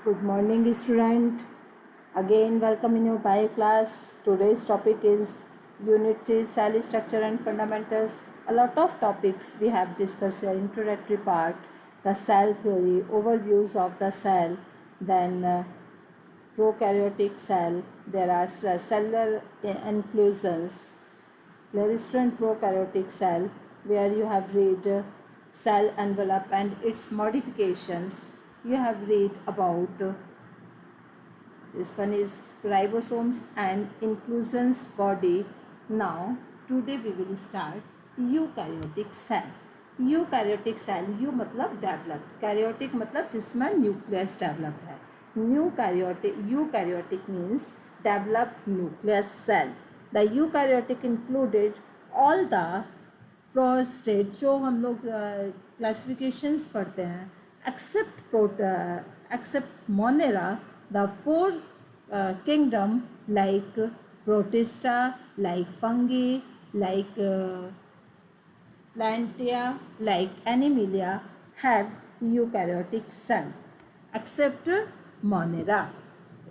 Good morning, student. Again, welcome in your bio class. Today's topic is Unit 3 Cell Structure and Fundamentals. A lot of topics we have discussed here. Introductory part, the cell theory, overviews of the cell, then prokaryotic cell. There are cellular inclusions. Fluorescent prokaryotic cell, where you have read cell envelope and its modifications. You have read about this one is ribosomes and inclusions body. Now, today we will start eukaryotic cell. Eukaryotic cell eu मतलब developed, karyotic मतलब जिसमें nucleus developed है. Eukaryotic means developed nucleus cell. The eukaryotic included all the prostate जो हम लोग classifications पढ़ते हैं except monera the four kingdom like protista, like fungi, like plantia, like animalia have eukaryotic cell except monera.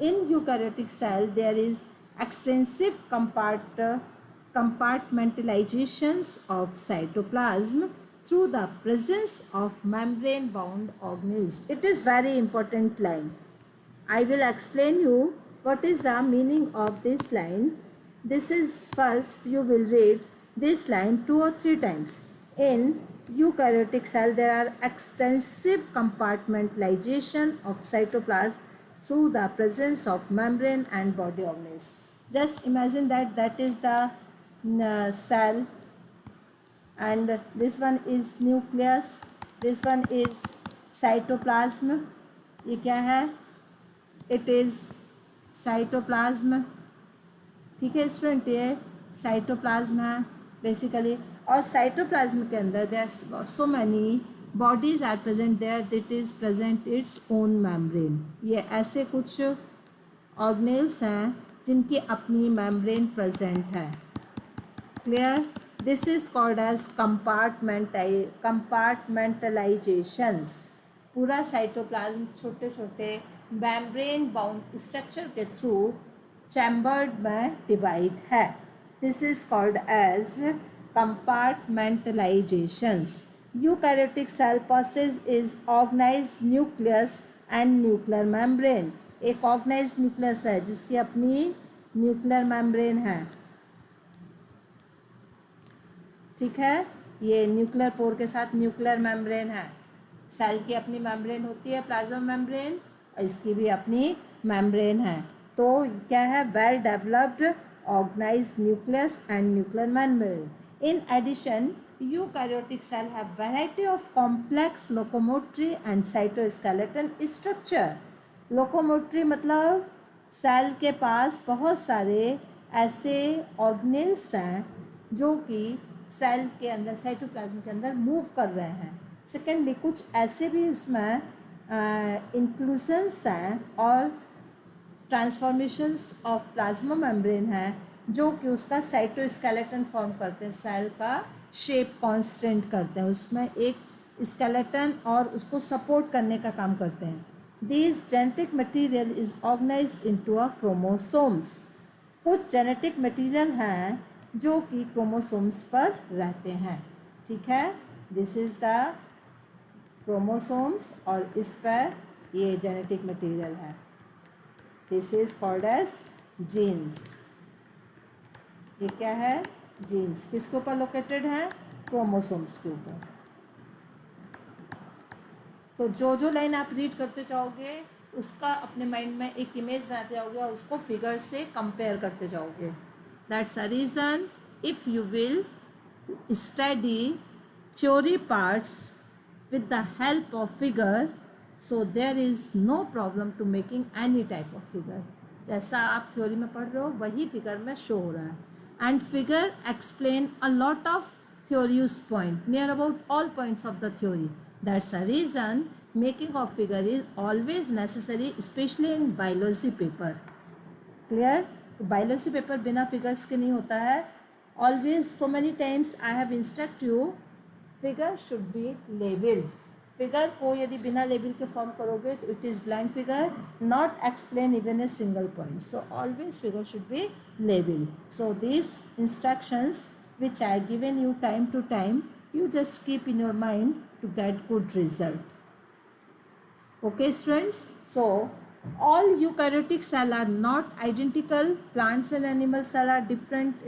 In eukaryotic cell there is extensive compartmentalizations of cytoplasm through the presence of membrane bound organelles. It is very important line. I will explain you what is the meaning of this line. This is first you will read this line 2 or 3 times. In eukaryotic cell there are extensive compartmentalization of cytoplasm through the presence of membrane and body organelles. Just imagine that is the cell, and this one is nucleus, this one is cytoplasm. ये क्या है? It is cytoplasm. ठीक है student, ये cytoplasm है basically. और cytoplasm के अंदर there so many bodies are present there that is present its own membrane. ये ऐसे कुछ ऑर्गेनेल्स हैं जिनकी अपनी मेम्ब्रेन प्रेजेंट है. Clear? This is called as compartmentalizations. पूरा साइटोप्लाज्म छोटे छोटे membrane bound structure के थ्रू चैम्बर्ड में डिवाइड है. This is called as compartmentalizations. Eukaryotic cell possesses is organized nucleus and nuclear membrane. एक ऑर्गेनाइज्ड न्यूक्लियस है जिसकी अपनी न्यूक्लियर मेम्ब्रेन है. ठीक है, ये न्यूक्लियर पोर के साथ न्यूक्लियर मेम्ब्रेन है. सेल की अपनी मेम्ब्रेन होती है प्लाज्मा मेम्ब्रेन, इसकी भी अपनी मेम्ब्रेन है. तो क्या है? Well developed organised nucleus and nuclear membrane. In addition eukaryotic cell have variety of complex locomotory and cytoskeleton structure. Locomotory मतलब सेल के पास बहुत सारे ऐसे ऑर्गेनेल्स हैं जो कि सेल के अंदर साइटोप्लाज्म के अंदर मूव कर रहे हैं. सेकेंडली कुछ ऐसे भी इसमें इंक्लूजन्स हैं और ट्रांसफॉर्मेशंस ऑफ प्लाज्मा मेम्ब्रेन हैं जो कि उसका साइटोस्केलेटन फॉर्म करते हैं, सेल का शेप कांस्टेंट करते हैं, उसमें एक स्केलेटन और उसको सपोर्ट करने का काम करते हैं. This genetic material is organised into a chromosomes. कुछ जेनेटिक मटेरियल हैं जो कि क्रोमोसोम्स पर रहते हैं. ठीक है, दिस इज़ द क्रोमोसोम्स और इस पर ये जेनेटिक मटेरियल है. This is called as genes. ये क्या है? जीन्स. किसके ऊपर लोकेटेड है? क्रोमोसोम्स के ऊपर. तो जो लाइन आप रीड करते जाओगे उसका अपने माइंड में एक इमेज बनाते जाओगे और उसको फिगर से कंपेयर करते जाओगे. That's a reason if you will study theory parts with the help of figure, so there is no problem to making any type of figure. जैसा आप थ्योरी में पढ़ रहे हो वही फिगर में शो हो रहा है. And figure explain a lot of theory's point near about all points of the theory. That's a reason making of figure is always necessary, especially in biology paper. Clear? तो biology paper बिना figures के नहीं होता है. Always so many times I have instruct you figure should be labeled. Figure को यदि बिना label के फॉर्म करोगे तो it is blank figure, not explain even a single point. So always figure should be label. So this instructions which I given you time to time, you just keep in your mind to get good result. Okay students, so all eukaryotic cell are not identical. Plants and animal cell are different.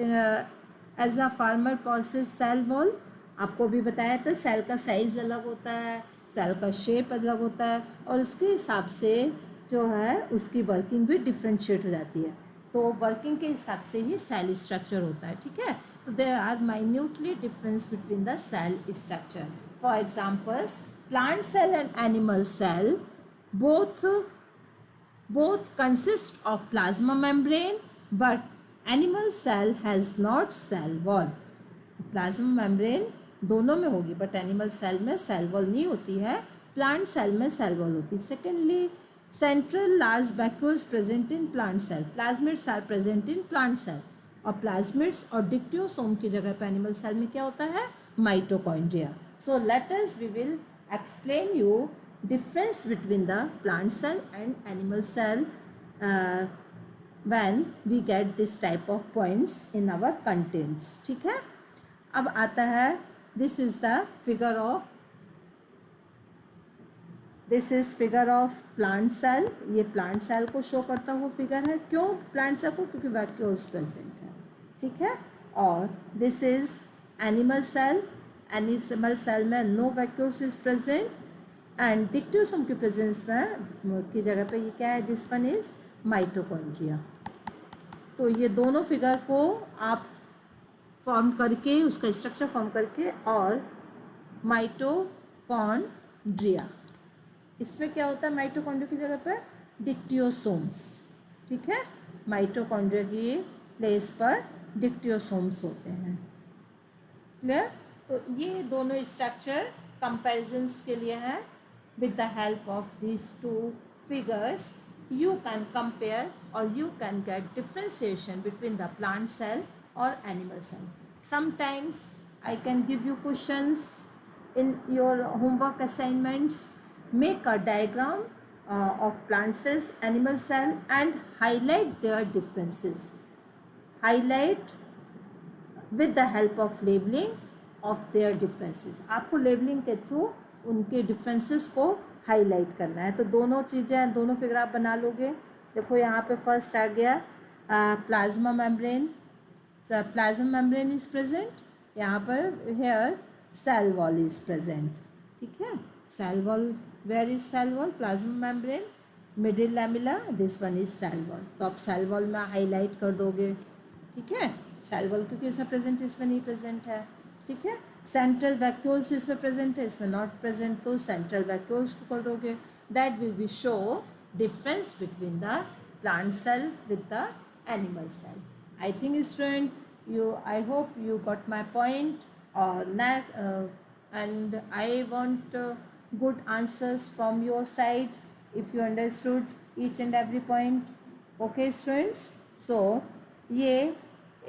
As a farmer possesses cell wall, आपको भी बताया था cell का size अलग होता है, cell का shape अलग होता है और उसके हिसाब से जो है उसकी वर्किंग भी डिफ्रेंशिएट हो जाती है. तो वर्किंग के हिसाब से ही सेल स्ट्रक्चर होता है. ठीक है, तो there are minutely difference between the cell structure. For examples, plant cell and animal cell both consist of plasma membrane, but animal cell has not cell wall. Plasma membrane दोनों में होगी but animal cell में cell wall नहीं होती है, plant cell में cell wall होती है. Secondly, central large vacuoles present in plant cell. Plasmids are present in plant cell और प्लाज्मिड्स और डिक्टियोसोम की जगह पे एनिमल सेल में क्या होता है, mitochondria. So let us we will explain you difference between the plant cell and animal cell when we get this type of points in our contents. ठीक है, अब आता है this is figure of plant cell. ये plant cell को show करता हुआ figure है. क्यों plant cell को? क्योंकि वैक्यूल्स प्रेजेंट है. ठीक है, और this is animal cell. Animal cell में no vacuoles is present and dictyosome की प्रेजेंस में की जगह पे ये क्या है, दिस वन इज माइटोकॉन्ड्रिया. तो ये दोनों फिगर को आप फॉर्म करके उसका स्ट्रक्चर फॉर्म करके और माइटोकॉन्ड्रिया, इसमें क्या होता है, माइटोकॉन्ड्रिया की जगह पे डिक्टियोसोम्स. ठीक है, माइटोकॉन्ड्रिया की प्लेस पर डिक्टियोसोम्स होते हैं. क्लियर? तो ये दोनों स्ट्रक्चर कंपैरिजन्स के लिए हैं. With the help of this two figures you can compare और you can get differentiation between the plant cell और animal cell. Sometimes I can give you questions in your homework assignments. Make a diagram of plant cells, animal cell and highlight their differences. Highlight with the help of labeling of their differences. आपको labelling के through उनके differences को highlight करना है. तो दोनों चीज़ें, दोनों फिगर आप बना लोगे. देखो यहाँ पे फर्स्ट आ गया plasma membrane. Plasma membrane is present. यहाँ पर here cell wall is present. ठीक है, cell wall, where is cell wall, plasma membrane, middle lamella, this one is cell wall. तो आप सेल वॉल में हाईलाइट कर दोगे. ठीक है, सेल वॉल क्योंकि इसमें प्रेजेंट है, इसमें नहीं प्रेजेंट है. ठीक है, सेंट्रल वैक्यूल्स इसमें प्रेजेंट है, इसमें नॉट प्रेजेंट, तो सेंट्रल वैक्यूल्स को कर दोगे. That will be show difference between the plant cell with the animal cell. I think student you, I hope you got my point, or not, and I want good answers from your side if you understood each and every point. Okay students, so ये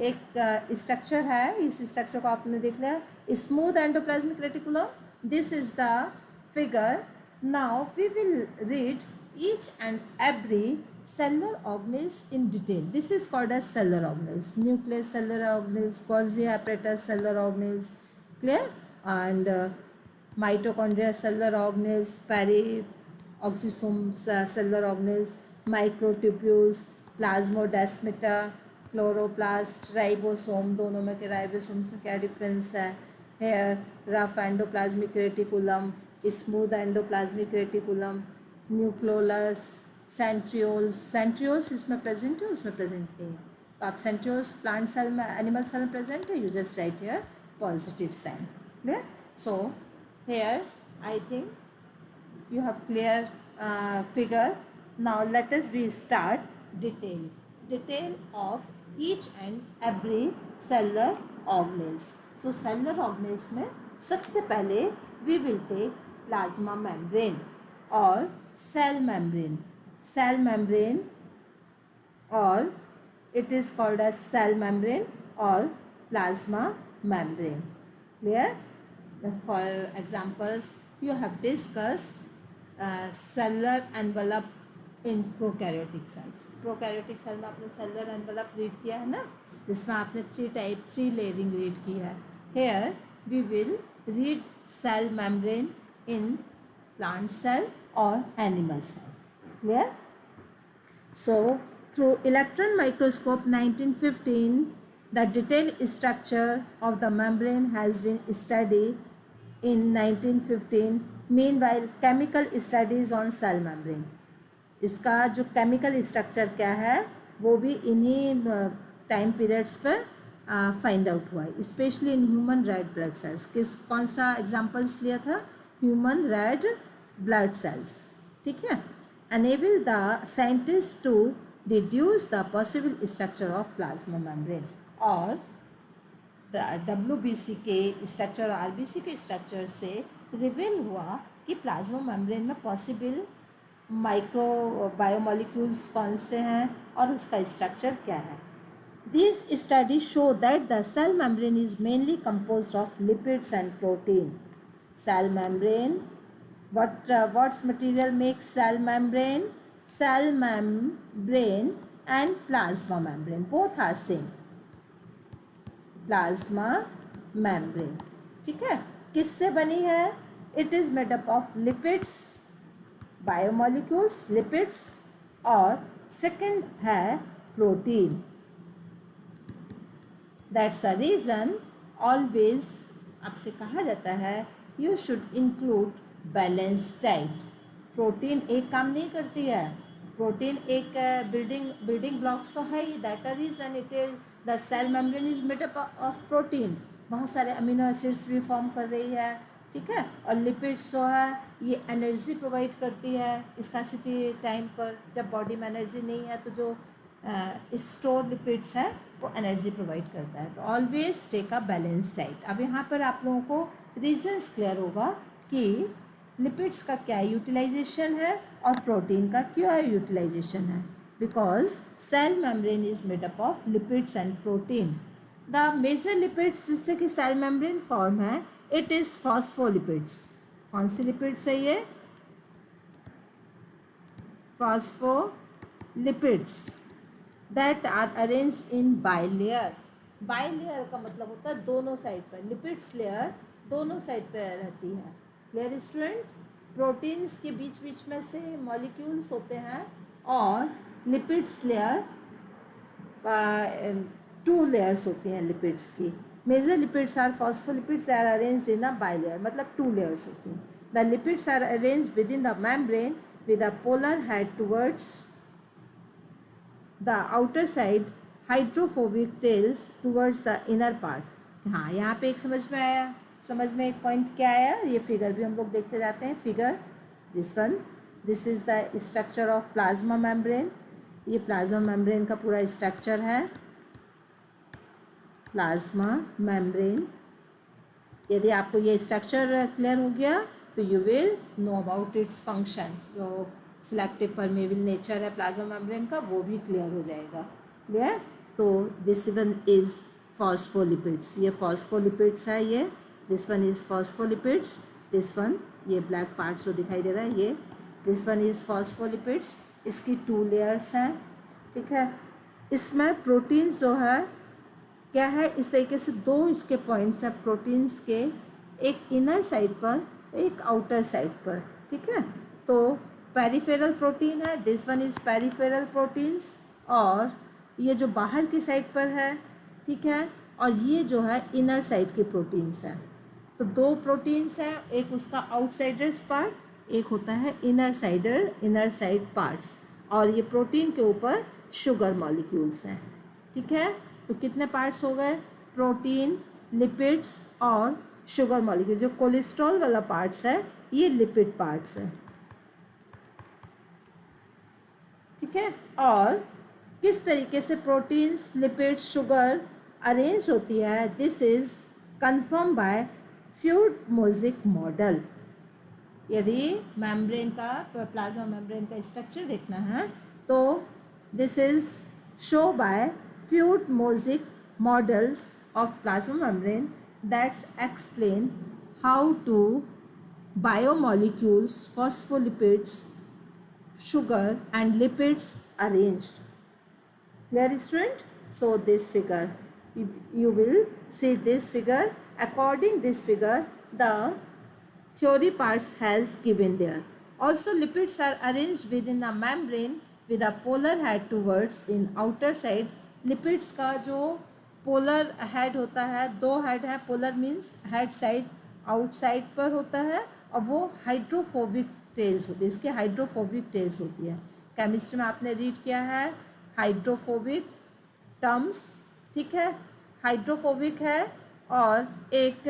एक structure है. इस structure को आपने देख लिया, smooth endoplasmic reticulum. This is the figure. Now we will read each and every cellular organelles in detail. This is called as cellular organelles. Nucleus cellular organelles, Golgi apparatus cellular organelles, clear? And mitochondria cellular organelles, perioxysome cellular organelles, microtubules, plasmodesmata, chloroplast, ribosome. दोनों में के ribosomes में क्या difference है? Here rough endoplasmic reticulum, smooth endoplasmic reticulum, nucleolus, centrioles. Centrioles इसमें present है, उसमें present नहीं है. तो आप सेंट्रियोल्स प्लांट सेल में, एनिमल सेल में प्रेजेंट है, you just write here positive sign. Clear? So here I think you have clear figure. Now let us we start detail of each and every cellular organelles. सो cellular organelles में सबसे पहले we will take plasma membrane और cell membrane, or it is called as cell membrane or plasma membrane. Clear? For examples, you have discussed cellular envelope in prokaryotic cells. Prokaryotic cell में आपने cellular envelope read किया है ना, जिसमें आपने three layering read की है. Here we will read cell membrane in plant cell or animal cell. Clear? So through electron microscope 1915, the detailed structure of the membrane has been studied in 1915. Meanwhile, chemical studies on cell membrane. इसका जो chemical structure क्या है वो भी इन्हीं time periods पर find out हुआ है, specially in human red blood cells. कौन सा एग्जांपल्स लिया था? Human red blood cells. ठीक है. enable the scientists to deduce the possible structure of plasma membrane. और WBC के स्ट्रक्चर और RBC के स्ट्रक्चर से रिवील हुआ कि प्लाज्मा मेम्ब्रेन में पॉसिबल माइक्रो बायोमोलिक्यूल्स कौन से हैं और उसका स्ट्रक्चर क्या है. These studies show that the cell membrane is mainly composed of lipids and protein. Cell membrane, what's material makes cell membrane? Cell membrane and plasma membrane both are same. Plasma membrane. ठीक है. किससे बनी है? It is made up of lipids, biomolecules, lipids, और second है protein. That's a reason always आपसे कहा जाता है you should include balance diet. Protein एक काम नहीं करती है, प्रोटीन एक बिल्डिंग ब्लॉक्स तो है ही. That a reason it is the cell membrane is made up of protein. बहुत सारे अमीनो एसिड्स भी फॉर्म कर रही है. ठीक है. और लिपिड्स जो है ये एनर्जी प्रोवाइड करती है स्कार्सिटी टाइम पर. जब बॉडी में एनर्जी नहीं है तो जो स्टोर लिपिड्स है वो एनर्जी प्रोवाइड करता है. तो always take a balance diet. अब यहाँ पर आप लोगों को रीजंस क्लियर होगा कि लिपिड्स का क्या यूटिलाइजेशन है और प्रोटीन का क्या यूटिलाइजेशन है. Because cell membrane is made up of lipids and protein. The major lipids जिससे कि सेल मेम्ब्रेन फॉर्म है, इट इज़ फॉस्फोलिपिड्स. कौन सी लिपिड्स है ये? Phospholipids that are arranged in bilayer. Bilayer का मतलब होता है दोनों साइड पर. लिपिड्स लेयर दोनों साइड पर रहती है. Clear student? प्रोटीन्स के बीच बीच में से मॉलिक्यूल्स होते हैं और लिपिड्स लेयर 2 लेयर्स होती हैं लिपिड्स की. Major lipids are phospholipids. They are arranged in a bilayer, मतलब 2 लेयर्स होती हैं. The lipids are arranged within the membrane with a polar head towards the outer side, hydrophobic tails towards the inner part. हाँ, यहाँ पे एक समझ में आया. समझ में एक पॉइंट क्या आया? ये फिगर भी हम लोग देखते जाते हैं. Figure this one, this is the structure of plasma membrane. ये प्लाज्मा मेम्ब्रेन का पूरा स्ट्रक्चर है. Plasma membrane. यदि आपको ये स्ट्रक्चर क्लियर हो गया तो you will know about its function. जो सिलेक्टिव परमेबल नेचर है प्लाज्मा मेम्ब्रेन का वो भी क्लियर हो जाएगा. क्लियर? तो दिस वन इज़ फॉस्फोलिपिड्स. ये फॉस्फोलिपिड्स है. ये this one is phospholipids. This one, ये ब्लैक पार्ट जो दिखाई दे रहा है ये, दिस वन इज़ फॉस्फोलिपिड्स. इसकी 2 लेयर्स हैं. ठीक है. इसमें प्रोटीन्स जो है क्या है, इस तरीके से 2 इसके पॉइंट्स हैं प्रोटीन्स के, एक इनर साइड पर एक आउटर साइड पर. ठीक है. तो पेरिफेरल प्रोटीन है. This one is peripheral proteins. और ये जो बाहर की साइड पर है, ठीक है, और ये जो है इनर साइड की प्रोटीन्स हैं. तो 2 प्रोटीन्स हैं. एक उसका आउटसाइडर्स पार्ट, एक होता है इनर साइड पार्ट्स. और ये प्रोटीन के ऊपर शुगर मॉलिक्यूल्स हैं. ठीक है. तो कितने पार्ट्स हो गए? प्रोटीन, लिपिड्स और शुगर मॉलिक्यूल. जो कोलेस्ट्रॉल वाला पार्ट्स है ये लिपिड पार्ट्स है. ठीक है. और किस तरीके से प्रोटीन्स, लिपिड्स, शुगर अरेंज होती है, this is confirm by fluid mosaic model. यदि मेम्ब्रेन का, प्लाज्मा मेम्ब्रेन का स्ट्रक्चर देखना है तो this is show by fluid mosaic models of plasma membrane that explain how to biomolecules, phospholipids, sugar and lipids arranged. Clear, student? So this figure, if you will see this figure, according this figure, the theory parts has given there. Also lipids are arranged within a membrane with a polar head towards in outer side. lipids का जो polar head होता है, दो head है, polar means head side outside पर होता है और वो हाइड्रोफोबिक टेल्स होती है, इसके हाइड्रोफोबिक टेल्स होती है. केमिस्ट्री में आपने रीड किया है हाइड्रोफोबिक टर्म्स, ठीक है. हाइड्रोफोबिक है और एक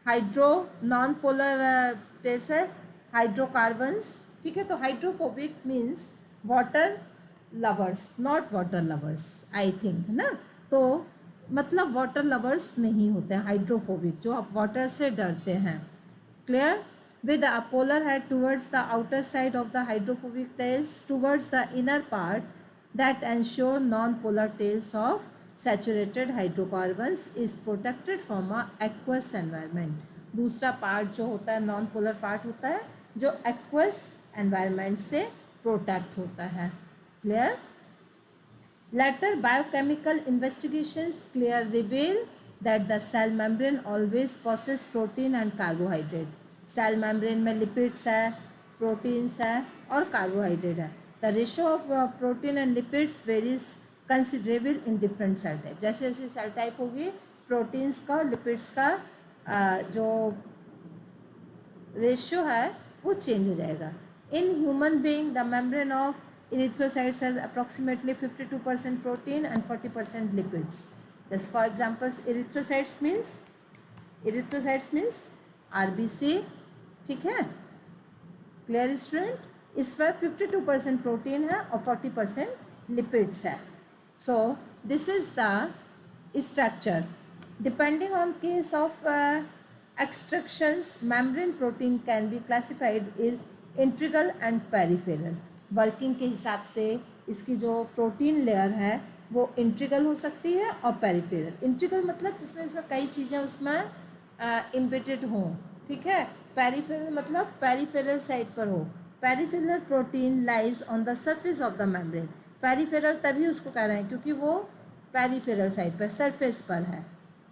हाइड्रो नॉन पोलर टेल्स है हाइड्रोकार्बन्स, ठीक है. तो hydrophobic means water lovers, not water lovers I think, है ना. तो मतलब वाटर लवर्स नहीं होते हैं हाइड्रोफोबिक, जो आप वाटर से डरते हैं. Clear. with a polar head towards the outer side of the hydrophobic tails towards the inner part that ensure non-polar tails of saturated hydrocarbons is protected from a aqueous environment. दूसरा part जो होता है non polar part होता है जो aqueous environment से protect होता है. Clear. Later biochemical investigations clear reveal that the cell membrane always possesses protein and carbohydrate. Cell membrane में लिपिड्स है, प्रोटीन्स है और कार्बोहाइड्रेट है. The ratio of protein and lipids varies considerable in different cell type. जैसे जैसे cell type होगी proteins का और लिपिड्स का जो रेशियो है वो चेंज हो जाएगा. In human being the membrane of erythrocytes has approximately 52% protein and 40% lipids. Just for examples erythrocytes means RBC, ठीक है. Clear student. इसमें 52% प्रोटीन है और 40% लिपिड्स है. So this is the structure. Depending on case of extractions membrane protein can be classified is integral and peripheral. Working के हिसाब से इसकी जो प्रोटीन लेयर है वो इंट्रीगल हो सकती है और पेरिफेरल. इंट्रीगल मतलब जिसमें कई चीज़ें उसमें इम्बेडेड हों, ठीक है. पेरिफेरल मतलब पेरिफेरल साइड पर हो. Peripheral protein lies on the surface of the membrane. Peripheral तभी उसको कह रहे हैं क्योंकि वो पेरिफेरल साइड पर सरफेस पर है.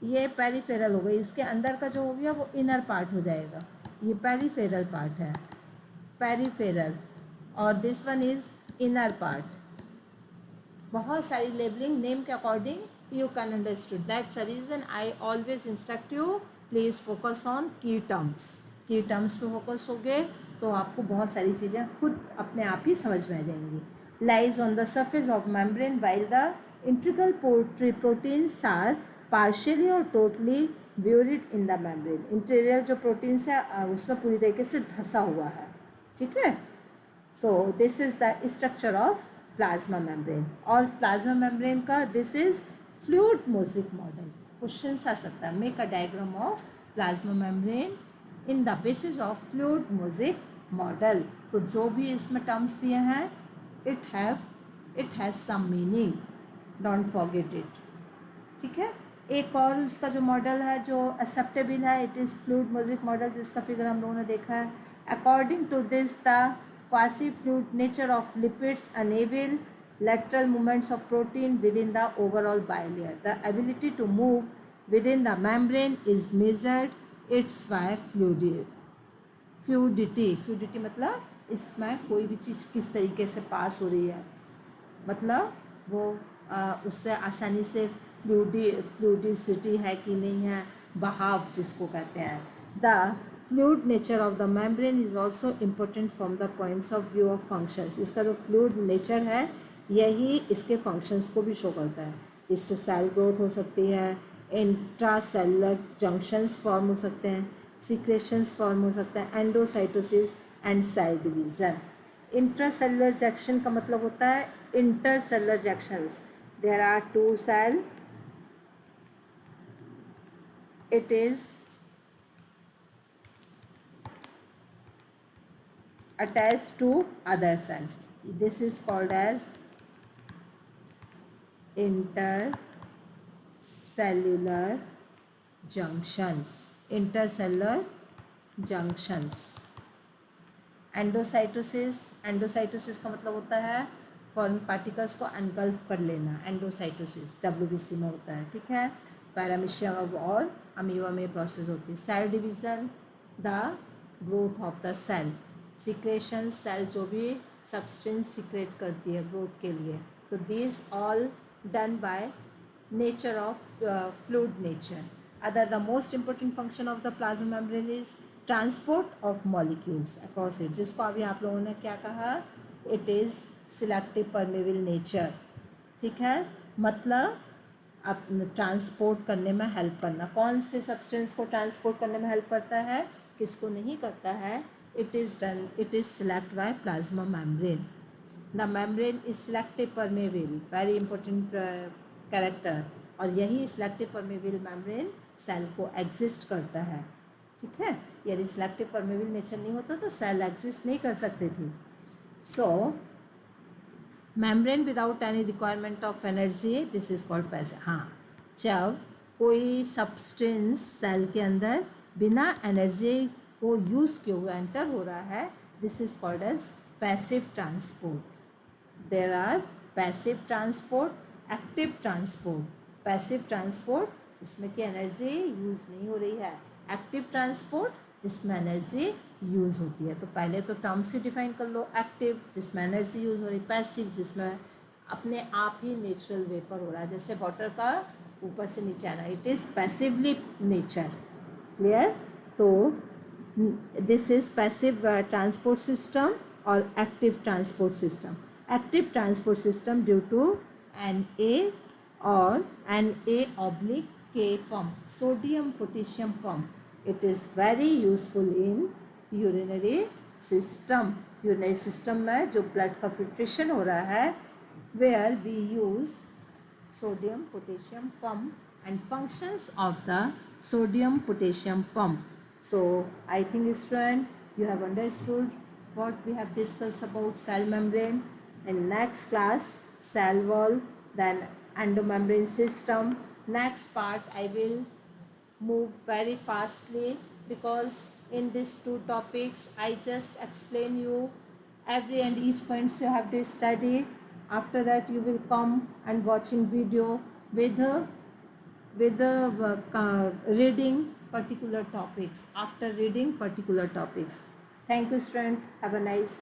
ये पेरिफेरल हो गई. इसके अंदर का जो हो गया वो इनर पार्ट हो जाएगा. ये पेरिफेरल पार्ट है, पेरिफेरल, और this one is inner part. बहुत सारी लेबलिंग नेम के according you can understood. That's a reason I always instruct you please focus on की टर्म्स. की टर्म्स पे फोकस हो गए तो आपको बहुत सारी चीज़ें खुद अपने आप ही समझ में आ जाएंगी. Lies on the surface of membrane while the integral proteins are partially और totally buried in the membrane. Interior जो प्रोटीन्स है उसमें पूरी तरीके से धंसा हुआ है, ठीक है. So this is the structure of plasma membrane. और प्लाज्मा मेम्ब्रेन का this is fluid mosaic model. Question आ सकता है make a diagram of plasma membrane in the basis of fluid mosaic model. तो जो भी इसमें टर्म्स दिए हैं it has some meaning, don't forget it, ठीक है. एक और इसका जो मॉडल है जो एक्सेप्टेबल है it is fluid mosaic model, जिसका फिगर हम लोगों ने देखा है. According to this the quasi fluid nature of lipids enable lateral movements of protein within the overall bilayer. The ability to move within the membrane is measured its by fluidity. Fluidity मतलब इसमें कोई भी चीज़ किस तरीके से पास हो रही है, मतलब वो उससे आसानी से फ्लूइडिसिटी है कि नहीं है, बहाव जिसको कहते हैं. The fluid nature of the membrane is also important from the points of view of functions. इसका जो फ्लूइड नेचर है यही इसके फंक्शंस को भी शो करता है. इससे सेल ग्रोथ हो सकती है, इंट्रासेलुलर जंक्शंस फॉर्म हो सकते हैं, सिक्रेशंस फॉर्म हो सकते हैं, endocytosis and cell division. Intracellular junction का मतलब होता है intercellular junctions. There are two cell, it is attached to other cell. This is called as intercellular junctions. Intercellular junctions. Endocytosis का मतलब होता है फॉरेन पार्टिकल्स को एनगल्फ कर लेना, एंडोसाइटोसिस WBC में होता है, ठीक है। पैरामीशियम और अमीबा में प्रोसेस होती है। Cell division, the growth of the cell, secretion, cell जो भी सब्सटेंस सिक्रेट करती है ग्रोथ के लिए, तो this all done by nature of fluid nature. Other the most important function of the plasma membrane is transport of molecules across it, जिसको अभी आप लोगों ने क्या कहा, it is selective permeable nature, ठीक है। मतलब अब ट्रांसपोर्ट करने में हेल्प करना, कौन से सब्सटेंस को ट्रांसपोर्ट करने में हेल्प करता है, किसको नहीं करता है, it is select by plasma membrane. The membrane is selective permeable, very important character, और यही सिलेक्टिव परमेबल मेम्ब्रेन सेल को एग्जिस्ट करता है, ठीक है। यदि सिलेक्टिव परमेबल नेचर नहीं होता तो सेल एग्जिस्ट नहीं कर सकते थे। So membrane without any requirement of energy, this is called passive. हाँ, जब कोई सब्सटेंस सेल के अंदर बिना एनर्जी को यूज़ किए हुए एंटर हो रहा है, this is called as passive transport. There are passive transport, active transport. Passive transport जिसमें कि एनर्जी यूज़ नहीं हो रही है, एक्टिव ट्रांसपोर्ट जिसमें एनर्जी यूज़ होती है। तो पहले तो टर्म से डिफाइन कर लो, एक्टिव जिसमें एनर्जी यूज़ हो रही, पैसिव जिसमें अपने आप ही नेचुरल वेपर हो रहा है, जैसे वाटर का ऊपर से नीचे आना, it is passively nature, clear. तो this is passive transport system और active transport system. Active transport system due to Na or Na/K pump, sodium potassium pump. It is very useful in urinary system. Urinary system में जो blood का filtration हो रहा है, where we use sodium potassium pump and functions of the sodium potassium pump. So I think student you have understood what we have discussed about cell membrane. In next class, cell wall, then endomembrane system. Next part I will move very fastly, because in these two topics I just explain you every and each points you have to study. After that you will come and watching video with reading particular topics, after reading particular topics. Thank you student, have a nice